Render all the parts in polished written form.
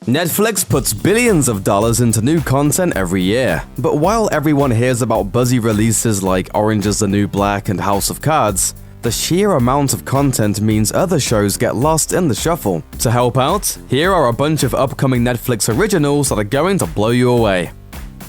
Netflix puts billions of dollars into new content every year, but while everyone hears about buzzy releases like Orange is the New Black and House of Cards, the sheer amount of content means other shows get lost in the shuffle. To help out, here are a bunch of upcoming Netflix originals that are going to blow you away.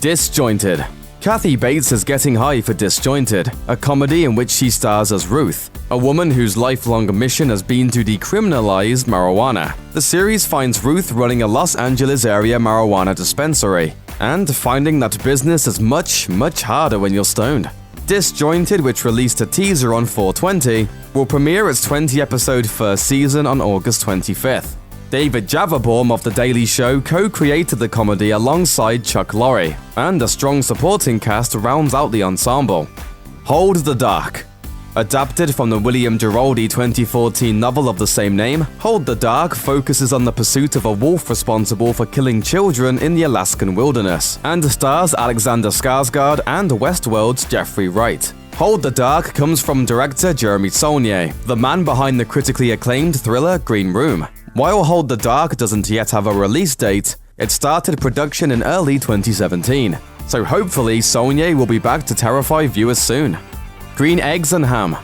Disjointed. Kathy Bates is getting high for Disjointed, a comedy in which she stars as Ruth, a woman whose lifelong mission has been to decriminalize marijuana. The series finds Ruth running a Los Angeles area marijuana dispensary, and finding that business is much harder when you're stoned. Disjointed, which released a teaser on 4/20, will premiere its 20-episode first season on August 25th. David Javerbaum of The Daily Show co-created the comedy alongside Chuck Lorre, and a strong supporting cast rounds out the ensemble. Hold the Dark. Adapted from the William Gerald 2014 novel of the same name, Hold the Dark focuses on the pursuit of a wolf responsible for killing children in the Alaskan wilderness, and stars Alexander Skarsgård and Westworld's Jeffrey Wright. Hold the Dark comes from director Jeremy Saulnier, the man behind the critically acclaimed thriller Green Room. While Hold the Dark doesn't yet have a release date, it started production in early 2017, so hopefully Saulnier will be back to terrify viewers soon. Green Eggs and Ham.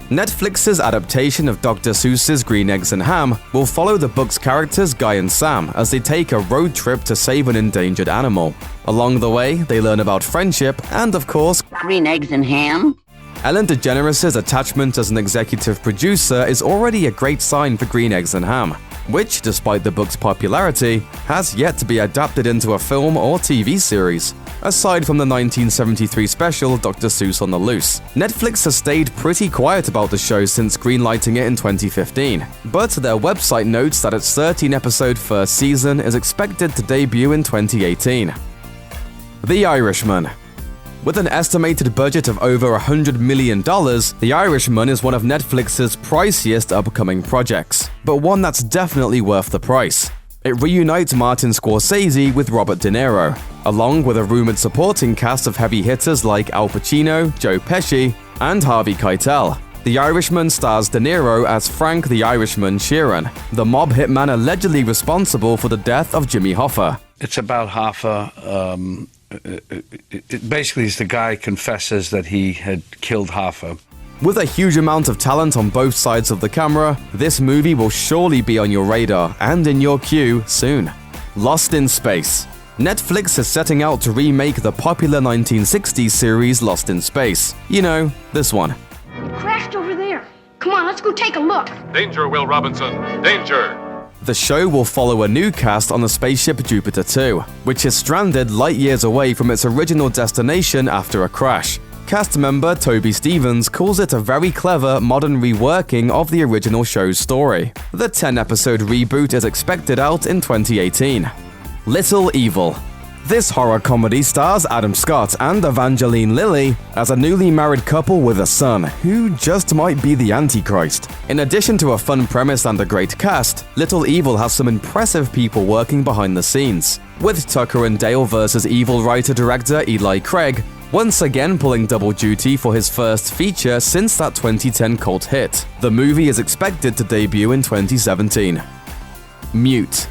Netflix's adaptation of Dr. Seuss's Green Eggs and Ham will follow the book's characters Guy and Sam as they take a road trip to save an endangered animal. Along the way, they learn about friendship and, of course, green eggs and ham. Ellen DeGeneres' attachment as an executive producer is already a great sign for Green Eggs and Ham, which, despite the book's popularity, has yet to be adapted into a film or TV series. Aside from the 1973 special Dr. Seuss on the Loose, Netflix has stayed pretty quiet about the show since greenlighting it in 2015, but their website notes that its 13-episode first season is expected to debut in 2018. The Irishman. With an estimated budget of over $100 million, The Irishman is one of Netflix's priciest upcoming projects, but one that's definitely worth the price. It reunites Martin Scorsese with Robert De Niro, along with a rumored supporting cast of heavy hitters like Al Pacino, Joe Pesci, and Harvey Keitel. The Irishman stars De Niro as Frank the Irishman Sheeran, the mob hitman allegedly responsible for the death of Jimmy Hoffa. It's about Hoffa. Basically, the guy confesses that he had killed Hoffa. With a huge amount of talent on both sides of the camera, this movie will surely be on your radar and in your queue soon. Lost in Space. Netflix is setting out to remake the popular 1960s series Lost in Space. You know, this one. It crashed over there. Come on, let's go take a look. Danger, Will Robinson. Danger! The show will follow a new cast on the spaceship Jupiter 2, which is stranded light years away from its original destination after a crash. Cast member Toby Stephens calls it a very clever, modern reworking of the original show's story. The 10-episode reboot is expected out in 2018. Little Evil. This horror comedy stars Adam Scott and Evangeline Lilly as a newly married couple with a son who just might be the Antichrist. In addition to a fun premise and a great cast, Little Evil has some impressive people working behind the scenes, with Tucker and Dale vs. Evil writer-director Eli Craig once again pulling double duty for his first feature since that 2010 cult hit. The movie is expected to debut in 2017. Mute.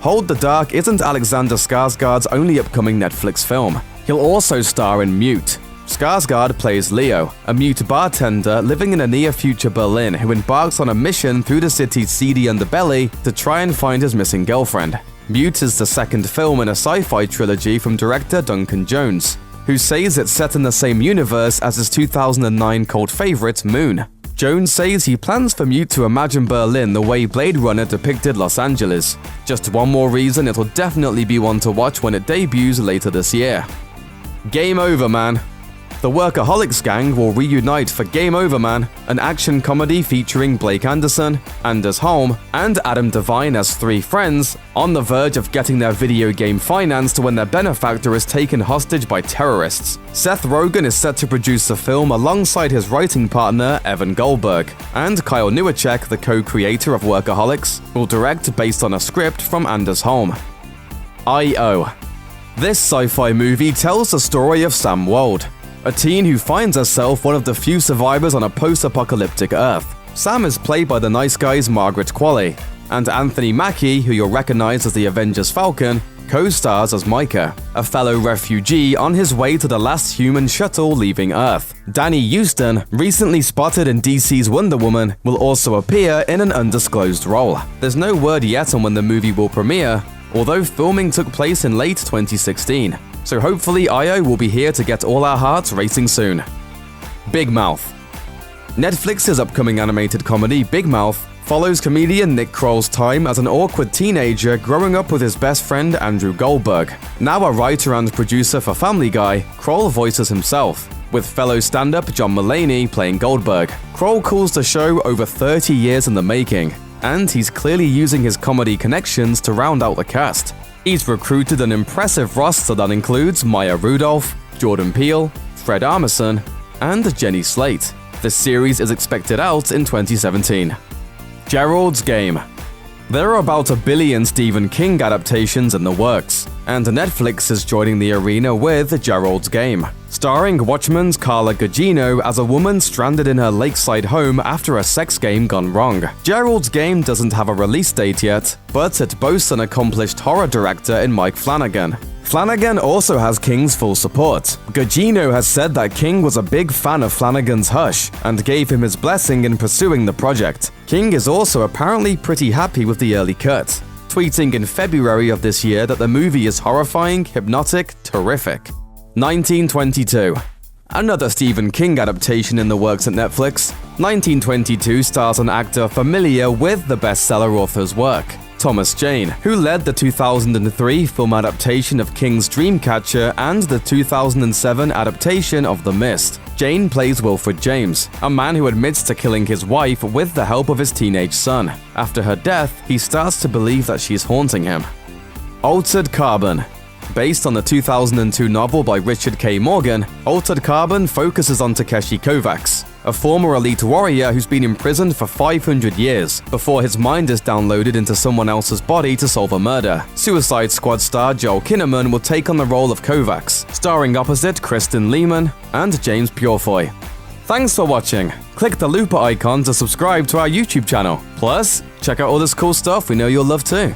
Hold the Dark isn't Alexander Skarsgård's only upcoming Netflix film. He'll also star in Mute. Skarsgård plays Leo, a mute bartender living in a near-future Berlin who embarks on a mission through the city's seedy underbelly to try and find his missing girlfriend. Mute is the second film in a sci-fi trilogy from director Duncan Jones, who says it's set in the same universe as his 2009 cult favorite Moon. Jones says he plans for Mute to imagine Berlin the way Blade Runner depicted Los Angeles. Just one more reason it'll definitely be one to watch when it debuts later this year. Game Over Man. The Workaholics gang will reunite for Game Over Man, an action comedy featuring Blake Anderson, Anders Holm, and Adam Devine as three friends on the verge of getting their video game financed when their benefactor is taken hostage by terrorists. Seth Rogen is set to produce the film alongside his writing partner Evan Goldberg, and Kyle Newacek, the co-creator of Workaholics, will direct based on a script from Anders Holm. I.O. This sci-fi movie tells the story of Sam Wold, a teen who finds herself one of the few survivors on a post-apocalyptic Earth. Sam is played by the Nice Guys' Margaret Qualley, and Anthony Mackie, who you'll recognize as the Avengers Falcon, co-stars as Micah, a fellow refugee on his way to the last human shuttle leaving Earth. Danny Houston, recently spotted in DC's Wonder Woman, will also appear in an undisclosed role. There's no word yet on when the movie will premiere, although filming took place in late 2016, so hopefully Io will be here to get all our hearts racing soon. Big Mouth. Netflix's upcoming animated comedy Big Mouth follows comedian Nick Kroll's time as an awkward teenager growing up with his best friend Andrew Goldberg. Now a writer and producer for Family Guy, Kroll voices himself, with fellow stand-up John Mulaney playing Goldberg. Kroll calls the show over 30 years in the making, and he's clearly using his comedy connections to round out the cast. He's recruited an impressive roster that includes Maya Rudolph, Jordan Peele, Fred Armisen, and Jenny Slate. The series is expected out in 2017. Gerald's Game. There are about 1 billion Stephen King adaptations in the works, and Netflix is joining the arena with Gerald's Game, starring Watchmen's Carla Gugino as a woman stranded in her lakeside home after a sex game gone wrong. Gerald's Game doesn't have a release date yet, but it boasts an accomplished horror director in Mike Flanagan. Flanagan also has King's full support. Gugino has said that King was a big fan of Flanagan's Hush and gave him his blessing in pursuing the project. King is also apparently pretty happy with the early cut, tweeting in February of this year that the movie is horrifying, hypnotic, terrific. 1922. Another Stephen King adaptation in the works at Netflix. 1922 stars an actor familiar with the bestseller author's work, Thomas Jane, who led the 2003 film adaptation of King's Dreamcatcher and the 2007 adaptation of The Mist. Jane plays Wilfred James, a man who admits to killing his wife with the help of his teenage son. After her death, he starts to believe that she's haunting him. Altered Carbon. Based on the 2002 novel by Richard K. Morgan, Altered Carbon focuses on Takeshi Kovacs, a former elite warrior who's been imprisoned for 500 years before his mind is downloaded into someone else's body to solve a murder. Suicide Squad star Joel Kinnaman will take on the role of Kovacs, starring opposite Kristen Lehman and James Purefoy. Thanks for watching. Click the looper icon to subscribe to our YouTube channel. Plus, check out all this cool stuff we know you'll love too.